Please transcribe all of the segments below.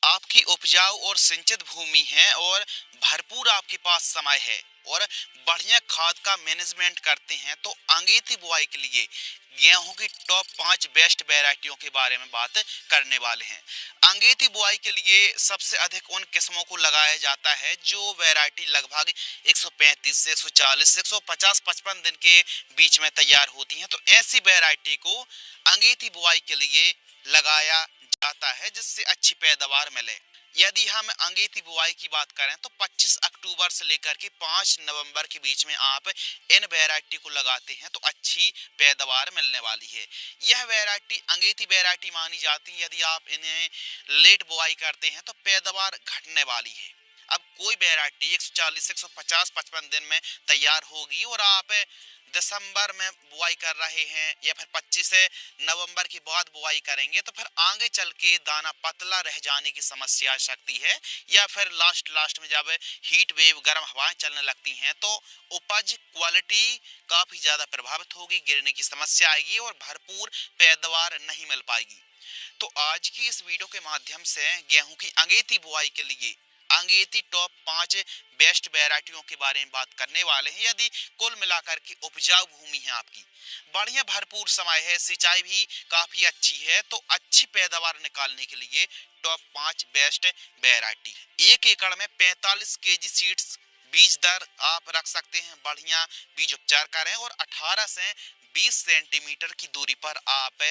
आपकी उपजाऊ और सिंचित भूमि है और भरपूर आपके पास समय है और बढ़िया खाद का मैनेजमेंट करते हैं तो अंगेती बुआई के लिए गेहूं की टॉप 5 बेस्ट वैरायटियों के बारे में बात करने वाले हैं। अंगेती बुआई के लिए सबसे अधिक उन किस्मों को लगाया जाता है जो वैरायटी लगभग 135 से 140 से 150 55 दिन के बीच में तैयार होती हैं। तो ऐसी वैरायटी को अंगेती बुआई के लिए लगाया जाता है जिससे अच्छी पैदावार मिले। यदि हम अंगेती बुआई की बात करें तो 25 अक्टूबर से लेकर के 5 नवंबर के बीच में आप इन वैरायटी को लगाते हैं तो अच्छी पैदावार मिलने वाली है। यह वैरायटी अंगेती वैरायटी मानी जाती है। यदि आप इन्हें लेट बुआई करते हैं तो पैदावार घटने वाली है। अब कोई वैरायटी 140 से 150 55 दिन में तैयार होगी और आप दिसंबर में बुआई कर रहे हैं या फिर 25 नवंबर के बाद बुआई करेंगे तो फिर आगे चल के दाना पतला रह जाने की समस्या आ सकती है। या फिर लास्ट में जब हीट वेव गर्म हवाएं चलने लगती हैं तो उपज क्वालिटी काफी ज्यादा प्रभावित होगी, गिरने की समस्या आएगी और भरपूर पैदावार नहीं मिल पाएगी। तो आज की इस वीडियो के माध्यम से गेहूं की अंगेती बुआई के लिए अंगेती टॉप 5 बेस्ट वैरायटियों के बारे में बात करने वाले हैं। यदि कुल मिलाकर के उपजाऊ भूमि है आपकी, बढ़िया भरपूर समय है, सिंचाई भी काफी अच्छी है तो अच्छी पैदावार निकालने के लिए टॉप 5 बेस्ट वैरायटी। 1 एकड़ में 45 केजी सीड्स बीज दर आप रख सकते हैं। बढ़िया बीज उपचार करें और 18 से 20 सेंटीमीटर की दूरी पर आप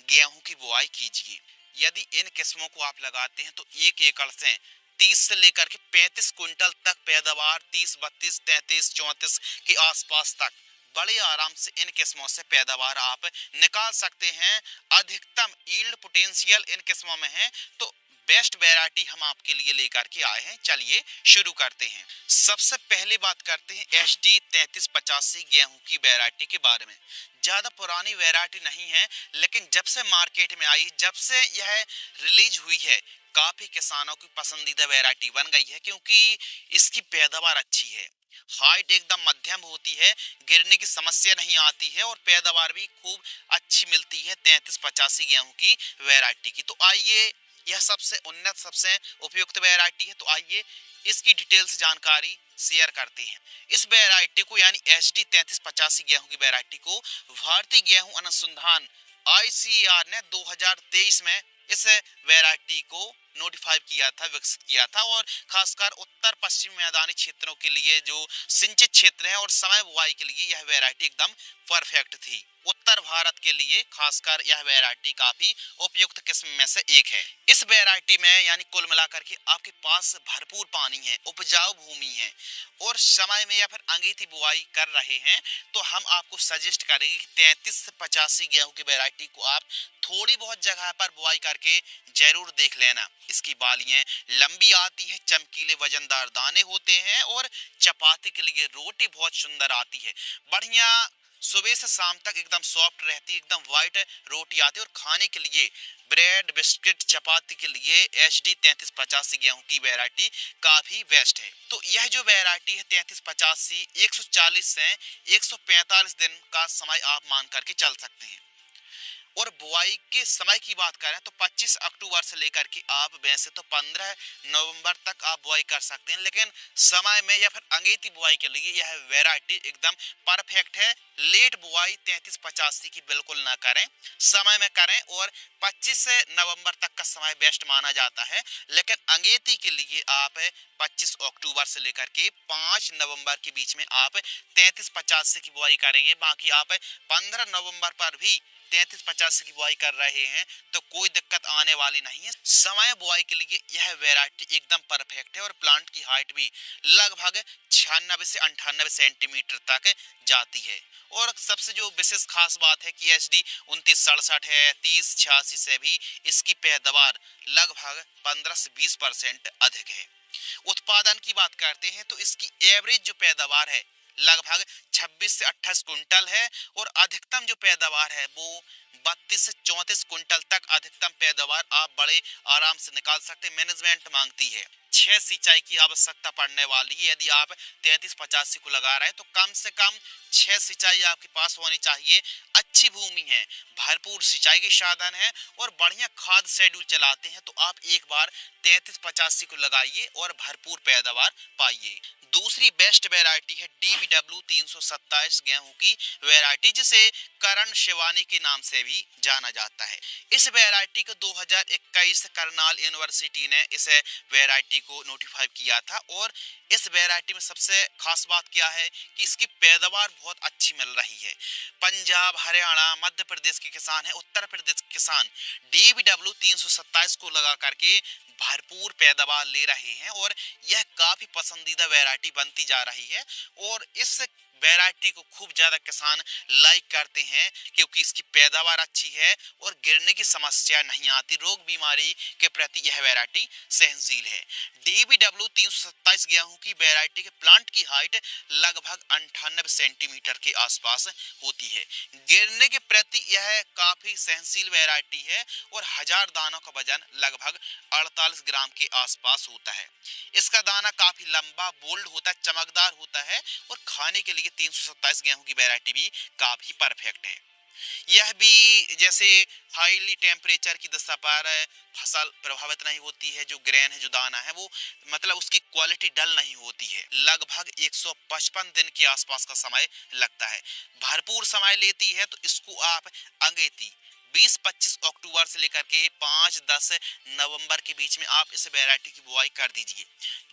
गेहूं की बुआई कीजिए। यदि इन किस्मों को आप लगाते हैं तो 1 एकड़ से 30 से लेकर के 35 क्विंटल तक पैदावार, 30 32 33 34 के आसपास तक बड़े आराम से इन किस्मों से पैदावार आप निकाल सकते हैं। अधिकतम यील्ड पोटेंशियल इन किस्मों में है तो बेस्ट वैरायटी हम आपके लिए लेकर के आए हैं। चलिए शुरू करते हैं। सबसे पहले बात करते हैं HD 3385 गेहूं की वैरायटी के बारे में। ज्यादा पुरानी वैरायटी नहीं है लेकिन जब से मार्केट में आई, जब से यह रिलीज हुई है, काफी किसानों की पसंदीदा वैरायटी बन गई है क्योंकि इसकी पैदावार अच्छी है, हाइट एकदम मध्यम होती है, गिरने की समस्या नहीं आती है और पैदावार भी खूब अच्छी मिलती है 3385 गेहूं की वैरायटी की। तो आइए, यह सबसे उन्नत सबसे उपयुक्त वैरायटी है तो आइए इसकी डिटेल्स जानकारी शेयर करते हैं। इस वैरायटी को यानी HD 3385 गेहूं की वैरायटी को भारतीय गेहूं अनुसंधान ICAR ने 2023 में इस वैरायटी को नोटिफाई किया था, विकसित किया था और खासकर उत्तर पश्चिम मैदानी क्षेत्रों के लिए जो सिंचित क्षेत्र है और समय बुआई के लिए यह वैरायटी एकदम परफेक्ट थी। उत्तर भारत के लिए खासकर यह वैरायटी काफी उपयुक्त किस्म में से एक है। इस वैरायटी में यानी कुल मिलाकर के आपके पास भरपूर पानी है, उपजाऊ भूमि है और समय में या फिर अंगेती बुआई कर रहे हैं तो हम आपको सजेस्ट करेंगे कि 3385 गेहूं की वैरायटी को आप थोड़ी बहुत जगह पर बुआई करके जरूर देख लेना। इसकी बालियां लंबी आती हैं, चमकीले वजनदार दाने होते हैं और चपाती के लिए रोटी बहुत सुंदर आती है। बढ़िया सुबह से शाम तक एकदम सॉफ्ट रहती है, एकदम व्हाइट रोटी आती है और खाने के लिए ब्रेड, बिस्किट, चपाती के लिए HD 3385 गेहूं की वैरायटी काफी बेस्ट है। तो यह जो वैरायटी है 3385 140 से 145 दिन का समय आप मान करके चल सकते हैं। और बुआई के समय की बात करें तो 25 अक्टूबर से लेकर के आप वैसे तो 15 नवंबर तक आप बुआई कर सकते हैं, लेकिन समय में या फिर अंगेती बुआई के लिए यह वैरायटी एकदम परफेक्ट है। लेट बुआई 3385 की बिल्कुल ना करें, समय में करें और 25 नवंबर तक का समय बेस्ट माना जाता है। लेकिन अंगेती के लिए आप 25 अक्टूबर से लेकर के 5 नवंबर के बीच में आप 3385 की बुआई करेंगे। बाकी आप 15 नवंबर पर भी 3385 की बुआई कर रहे हैं तो कोई दिक्कत आने वाली नहीं है। समय बुआई के लिए यह वैरायटी एकदम परफेक्ट है और प्लांट की हाइट भी लगभग 96 से 98 सेंटीमीटर तक जाती है। और सबसे जो विशेष खास बात है कि HD 2967 है, 3086 से भी इसकी पैदावार लगभग 15 से 20% अधिक है। उत्पादन की बात करते हैं तो इसकी एवरेज जो पैदावार है लगभग 26 से 28 कुंटल है और अधिकतम जो पैदावार है वो 32 से 34 कुंटल तक अधिकतम पैदावार आप बड़े आराम से निकाल सकते। मैनेजमेंट मांगती है 6 सिंचाई की आवश्यकता पड़ने वाली है। यदि आप 33-85 को लगा रहे हैं तो कम से कम 6 सिंचाई आपके पास होनी चाहिए। अच्छी भूमि है, भरपूर सिंचाई के साधन है और बढ़िया खाद शेड्यूल चलाते हैं तो आप एक बार 33-85 को लगाइए और भरपूर पैदावार पाइए। दूसरी बेस्ट वैरायटी है DBW 327 गेहूं की वैरायटी, जिसे करण शिवानी के नाम से भी जाना जाता है। इस वैरायटी को 2021 करनाल यूनिवर्सिटी ने इस वैरायटी को नोटिफाई किया था और इस वैरायटी में सबसे खास बात क्या है कि इसकी पैदावार बहुत अच्छी मिल रही है। पंजाब, हरियाणा, मध्य प्रदेश के किसान है, उत्तर प्रदेश के किसान DBW 327 को लगा करके भरपूर पैदावार ले रहे हैं और यह काफी पसंदीदा वैरायटी बनती जा रही है और इस वैरायटी को खूब ज्यादा किसान लाइक करते हैं क्योंकि इसकी पैदावार अच्छी है और गिरने की समस्या नहीं आती। रोग बीमारी के प्रति यह वैरायटी सहनशील है। DBW 327 गेहूं की वैरायटी के प्लांट की हाइट लगभग 98 सेंटीमीटर के आसपास होती है। गिरने के प्रति यह काफी सहनशील वैरायटी है और 1000 दानों का वजन लगभग 48 ग्राम के आसपास होता है। इसका दाना काफी लंबा, बोल्ड होता है, चमकदार होता है और खाने के लिए 327 गेहूं की वैरायटी भी काफी परफेक्ट है। यह भी जैसे हाईली टेम्परेचर की दशा पर फसल प्रभावित नहीं होती है। जो ग्रेन है, जो दाना है, वो मतलब उसकी क्वालिटी डल नहीं होती है। लगभग 155 दिन के आसपास का समय लगता है। भरपूर समय लेती है तो इसको आप अगेती 20-25 अक्टूबर से लेकर के 5-10 नवंबर के बीच में आप इस वैरायटी की बुआई कर दीजिए।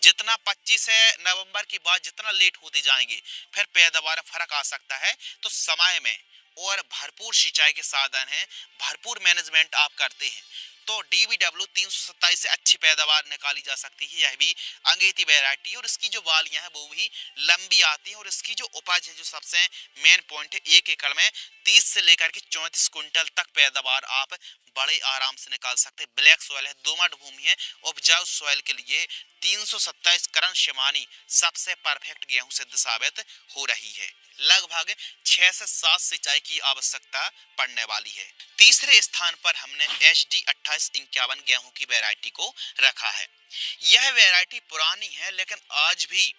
जितना 25 नवंबर के बाद जितना लेट होते जाएंगे फिर पैदावार फर्क आ सकता है। तो समय में और भरपूर सिंचाई के साधन हैं, भरपूर मैनेजमेंट आप करते हैं तो DBW 327 से अच्छी पैदावार निकाली जा सकती है। यह भी अंगेती वैरायटी है और इसकी जो वालियां हैं वो भी लंबी आती हैं और इसकी जो उपज है, जो सबसे मेन पॉइंट है, 1 एकड़ में 30 से लेकर के 34 कुंटल तक पैदावार आप बड़े आराम से निकाल सकते हैं। ब्लैक सॉइल है, दोमट भूमि है, उपजाऊ सॉइल के लिए 327 करण शिवानी सबसे परफेक्ट गेहूं सिद्ध साबित हो रही है। लगभग 6 से 7 सिंचाई की आवश्यकता पड़ने वाली है। तीसरे स्थान पर हमने HD 2851 गेहूं की वैरायटी को रखा है। यह वैरायटी पुरानी है लेकिन आज भी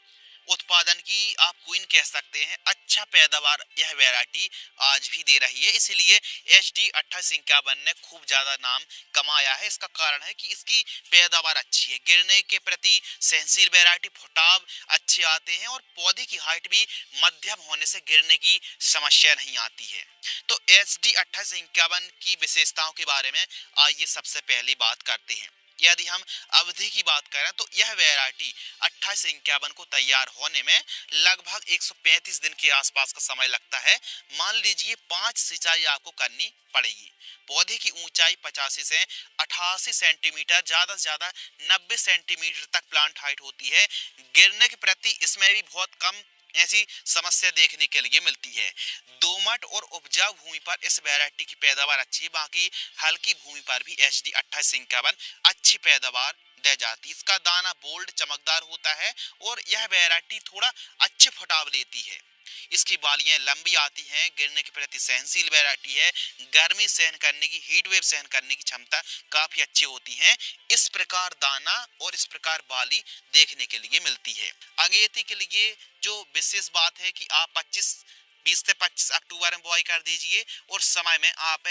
उत्पादन की आप क्वीन कह सकते हैं। अच्छा पैदावार यह वैरायटी आज भी दे रही है, इसलिए HD 2851 ने खूब ज्यादा नाम कमाया है। इसका कारण है कि इसकी पैदावार अच्छी है, गिरने के प्रति सहनशील वैरायटी, फुटाव अच्छे आते हैं और पौधे की हाइट भी मध्यम होने से गिरने की समस्या नहीं आती है। तो HD 2851 की विशेषताओं के बारे में आइए सबसे पहले बात करते हैं। यदि हम अवधि की बात करें तो यह वैरायटी 2851 को तैयार होने में लगभग 135 दिन के आसपास का समय लगता है। मान लीजिए 5 सिंचाई आपको करनी पड़ेगी। पौधे की ऊंचाई 85 से 88 सेंटीमीटर, ज्यादा से ज्यादा 90 सेंटीमीटर तक प्लांट हाइट होती है। गिरने के प्रति इसमें भी बहुत कम ऐसी समस्या देखने के लिए मिलती है। दोमट और उपजाऊ भूमि पर इस वैरायटी की पैदावार अच्छी है, बाकी हल्की भूमि पर भी HD 2851 अच्छी पैदावार दे जाती है। इसका दाना बोल्ड, चमकदार होता है और यह वैरायटी थोड़ा अच्छे फुटाव लेती है। इसकी बालियां लंबी आती हैं, गिरने के प्रति सहनशील वैरायटी है, गर्मी सहन करने की, हीट वेव सहन करने की क्षमता काफी अच्छी होती है। इस प्रकार दाना और इस प्रकार बाली देखने के लिए मिलती है। अगेती के लिए जो विशेष बात है कि आप 20 से 25 अक्टूबर में बुआई कर दीजिए और समय में आप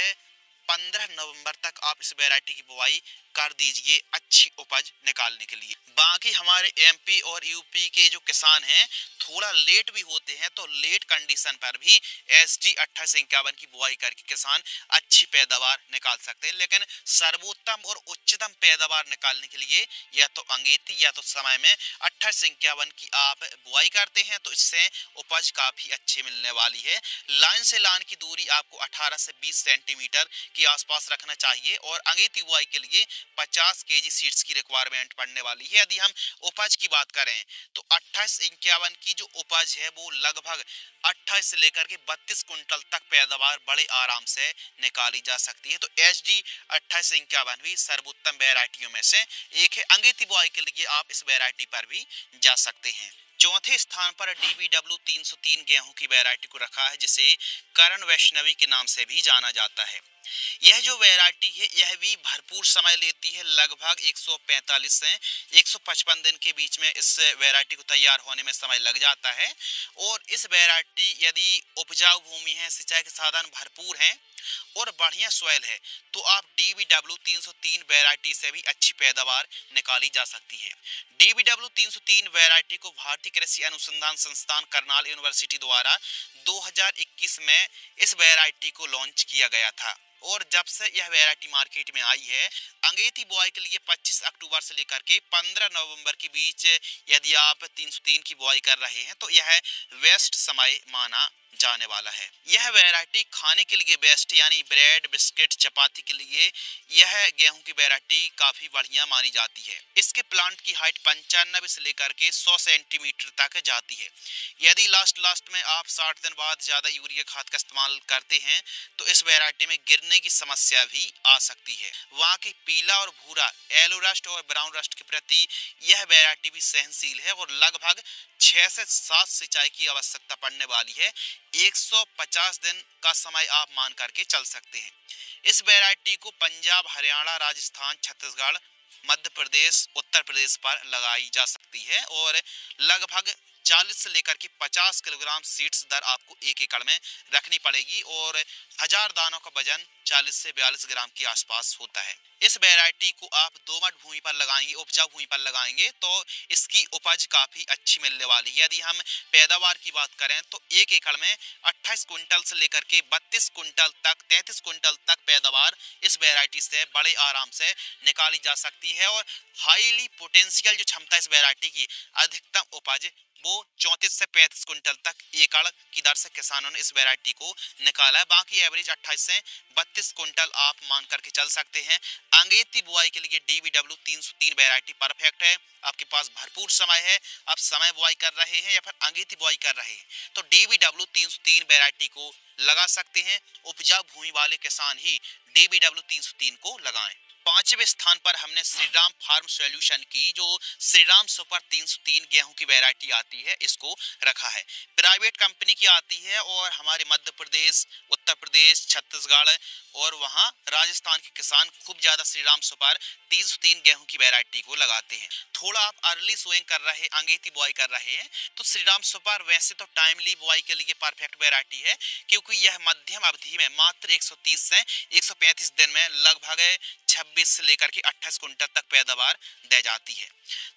15 नवंबर तक आप इस वैरायटी की बुआई कर दीजिए अच्छी उपज निकालने के लिए। बाकी हमारे MP और UP के जो किसान हैं थोड़ा लेट भी होते हैं तो लेट कंडीशन पर भी SD 2851 की बुआई करके किसान अच्छी पैदावार निकाल सकते हैं। लेकिन सर्वोत्तम और उच्चतम पैदावार निकालने के लिए या तो अंगेती या तो समय में 2851 की आप बुआई करते हैं तो इससे उपज काफी अच्छी मिलने वाली है। लाइन से लाइन की दूरी आपको 18 से 20 सेंटीमीटर के आसपास रखना चाहिए और अंगेती बुआई के लिए 50 kg सीड्स की रिक्वायरमेंट पड़ने वाली है। यदि हम उपज की बात करें तो 2851 की जो उपज है वो लगभग 28 से लेकर के 32 कुंटल तक पैदावार बड़े आराम से निकाली जा सकती है। तो HD 2851 भी सर्वोत्तम वैरायटियों में से एक है। अंगेती बुआई के लिए आप इस वैरायटी पर भी जा सकते हैं। चौथे स्थान पर DBW 303 गेहूं की वैरायटी को रखा है, जिसे करण वैष्णवी के नाम से भी जाना जाता है। यह जो वैरायटी है यह भी भरपूर समय लेती है, लगभग 145 से 155 दिन के बीच में इस वैरायटी को तैयार होने में समय लग जाता है। और इस वैरायटी यदि उपजाऊ भूमि है, सिंचाई के साधन भरपूर हैं और बढ़िया सॉइल है, तो आप DBW 303 वैरायटी से भी अच्छी पैदावार निकाली जा सकती है। DBW 303 वैरायटी को भारतीय कृषि अनुसंधान संस्थान करनाल यूनिवर्सिटी द्वारा 2021 में इस वैरायटी को लॉन्च किया गया था। और जब से यह वैरायटी मार्केट में आई है, अंगेती बुआई के लिए 25 अक्टूबर से लेकर के 15 नवंबर के बीच यदि आप 303 की बुआई कर रहे हैं तो यह बेस्ट समय माना जाने वाला है। यह वैरायटी खाने के लिए बेस्ट, यानी ब्रेड, बिस्किट, चपाती के लिए यह गेहूं की वैरायटी काफी बढ़िया मानी जाती है। इसके प्लांट की हाइट 95 से लेकर के 100 सेंटीमीटर तक जाती है। यदि लास्ट में आप 60 दिन बाद ज्यादा यूरिया खाद का इस्तेमाल करते हैं तो इस वैरायटी में गिरने की समस्या भी आ सकती है। वहाँ की पीला और भूरा, येलो रस्ट और ब्राउन रस्ट के प्रति यह वैरायटी भी सहनशील है और लगभग 6 से 7 सिंचाई की आवश्यकता पड़ने वाली है। 150 दिन का समय आप मान करके चल सकते हैं। इस वैरायटी को पंजाब, हरियाणा, राजस्थान, छत्तीसगढ़, मध्य प्रदेश, उत्तर प्रदेश पर लगाई जा सकती है और लगभग 40 से लेकर के 50 किलोग्राम सीड्स दर आपको 1 एकड़ में रखनी पड़ेगी और 1000 दानों का वजन 40 से 42 ग्राम के आसपास होता है। इस वैरायटी को आप दोमट भूमि पर लगाएंगे, उपजाऊ भूमि पर लगाएंगे तो इसकी उपज काफी अच्छी मिलने वाली है। यदि हम पैदावार की बात करें तो 1 एकड़ में 28 कुंटल से लेकर के 32 कुंटल तक, 33 कुंटल तक पैदावार इस वैरायटी से बड़े आराम से निकाली जा सकती है। और हाईली पोटेंशियल जो क्षमता इस वैरायटी की, अधिकतम उपज वो 34 से 35 कुंटल तक एकड़ की दर से किसानों ने इस वैरायटी को निकाला है। बाकी एवरेज 28 से 32 कुंटल आप मान करके चल सकते हैं। अंगेती बुआई के लिए DBW 303 वैरायटी परफेक्ट है। आपके पास भरपूर समय है, आप समय बुआई कर रहे हैं या फिर अंगेती बुआई कर रहे हैं तो DBW 303 वैरायटी को लगा सकते हैं। उपजाऊ भूमि वाले किसान ही DBW 303 को लगाएं। पांचवें स्थान पर हमने श्रीराम फार्म सॉल्यूशन की जो श्रीराम सुपर 303 गेहूं की वैरायटी आती है इसको रखा है। प्राइवेट कंपनी की आती है और हमारे मध्य प्रदेश, उत्तर प्रदेश, छत्तीसगढ़ और वहां राजस्थान के किसान खूब ज्यादा श्रीराम सुपर 303 गेहूं की वैरायटी को लगाते हैं। थोड़ा आप अर्ली सोइंग कर रहे हैं, अंगेती बुआई कर रहे हैं तो श्रीराम सुपर वैसे तो टाइमली बुआई के लिए परफेक्ट वैरायटी है, क्योंकि यह मध्यम अवधि में मात्र 130 से 135 दिन में लगभग 26 से लेकर के 28 कुंटल तक पैदावार दे जाती है।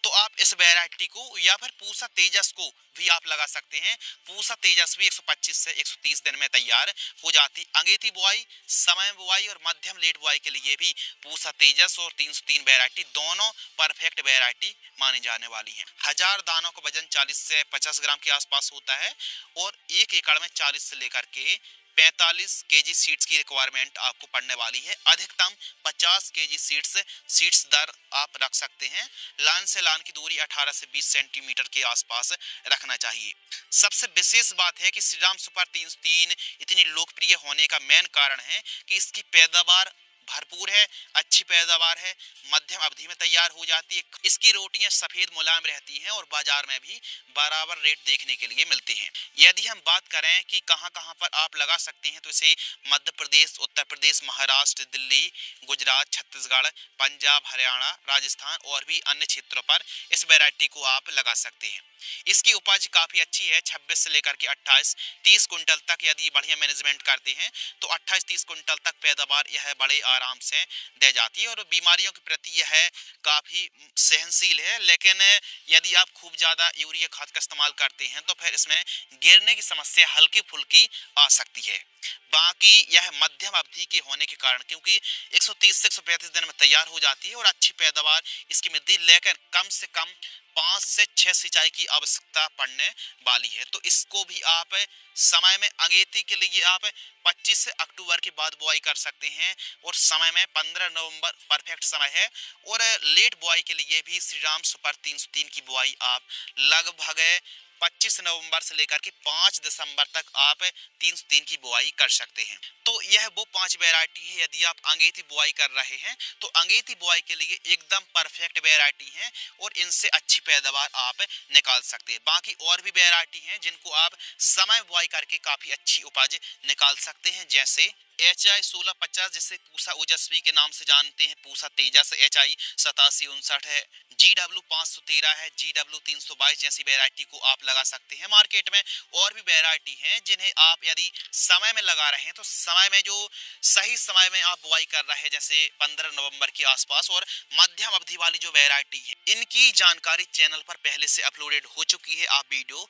तो आप इस वैरायटी को या फिर पूसा तेजस को भी आप लगा सकते हैं। पूसा तेजस भी 125 से 130 दिन में तैयार हो जाती। अंगेती बुआई, समय बुआई और मध्यम लेट बुआई के लिए भी पूसा तेजस और 303 वैरायटी दोनों परफेक्ट वैरायटी मानी जाने वाली हैं। 1000 दानों का वजन 40 से 50 ग्राम के आसपास होता है और 1 एकड़ में 40 से लेकर के 45 केजी सीड्स की रिक्वायरमेंट आपको पड़ने वाली है। अधिकतम 50 केजी सीड्स दर आप रख सकते हैं। लाइन से लाइन की दूरी 18 से 20 सेंटीमीटर के आसपास रखना चाहिए। सबसे विशेष बात है कि श्रीराम सुपर 303 इतनी लोकप्रिय होने का मेन कारण है कि इसकी पैदावार भरपूर है, अच्छी पैदावार है, मध्यम अवधि में तैयार हो जाती है। इसकी रोटियां सफेद मुलायम रहती हैं और बाजार में भी बराबर रेट देखने के लिए मिलते हैं। यदि हम बात करें कि कहां कहां पर आप लगा सकते हैं तो इसे मध्य प्रदेश, उत्तर प्रदेश, महाराष्ट्र, दिल्ली, गुजरात, छत्तीसगढ़, पंजाब, हरियाणा, राजस्थान और भी अन्य क्षेत्रों पर इस वैरायटी को आप लगा सकते हैं। इसकी उपज काफी अच्छी है, 26 से लेकर के 28-30 कुंटल तक यदि बढ़िया मैनेजमेंट करते हैं तो 28-30 कुंटल तक पैदावार यह बड़े आराम से दे जाती है और बीमारियों के प्रति यह काफी सहनशील है। लेकिन यदि आप खूब ज्यादा यूरिया खाद का इस्तेमाल करते हैं तो फिर इसमें गिरने की समस्या हल्की फुल्की आ सकती है। बाकी यह मध्यम अवधि के होने के कारण, क्योंकि 130 से 135 दिन में तैयार हो जाती है और अच्छी पैदावार इसकी मिलती है, लेकिन कम से कम 5 से 6 सिंचाई की आवश्यकता पड़ने वाली है। तो इसको भी आप समय में अंगेती के लिए आप 25 से अक्टूबर के बाद बुआई कर सकते हैं और समय में 15 नवंबर परफेक्ट समय है। और लेट बुआई के लिए भी श्रीराम सुपर 303 की बुआई आप लगभग 25 नवंबर से लेकर के 5 दिसंबर तक आप 303 की बुआई कर सकते हैं। तो यह वो 5 वैरायटी है, यदि आप अंगेती बुआई कर रहे हैं तो अंगेती बुआई के लिए एकदम परफेक्ट वैरायटी है और इनसे अच्छी पैदावार आप निकाल सकते हैं। बाकी और भी वैरायटी हैं जिनको आप समय बुआई करके काफी अच्छी उपज निकाल सकते हैं, जैसे HI 1650 जिसे पूसा ओजस्वी के नाम से जानते हैं, पूसा तेजस HI 8759 है, GW 513 है, GW 322 जैसी वैरायटी को आप लगा सकते हैं। मार्केट में और भी वैरायटी हैं जिन्हें आप यदि समय में लगा रहे हैं तो समय में जो सही समय में आप बुआई कर रहे हैं, जैसे 15 नवंबर के आसपास, और मध्यम अवधि वाली जो वैरायटी है इनकी जानकारी चैनल पर पहले से अपलोडेड हो चुकी है, आप वीडियो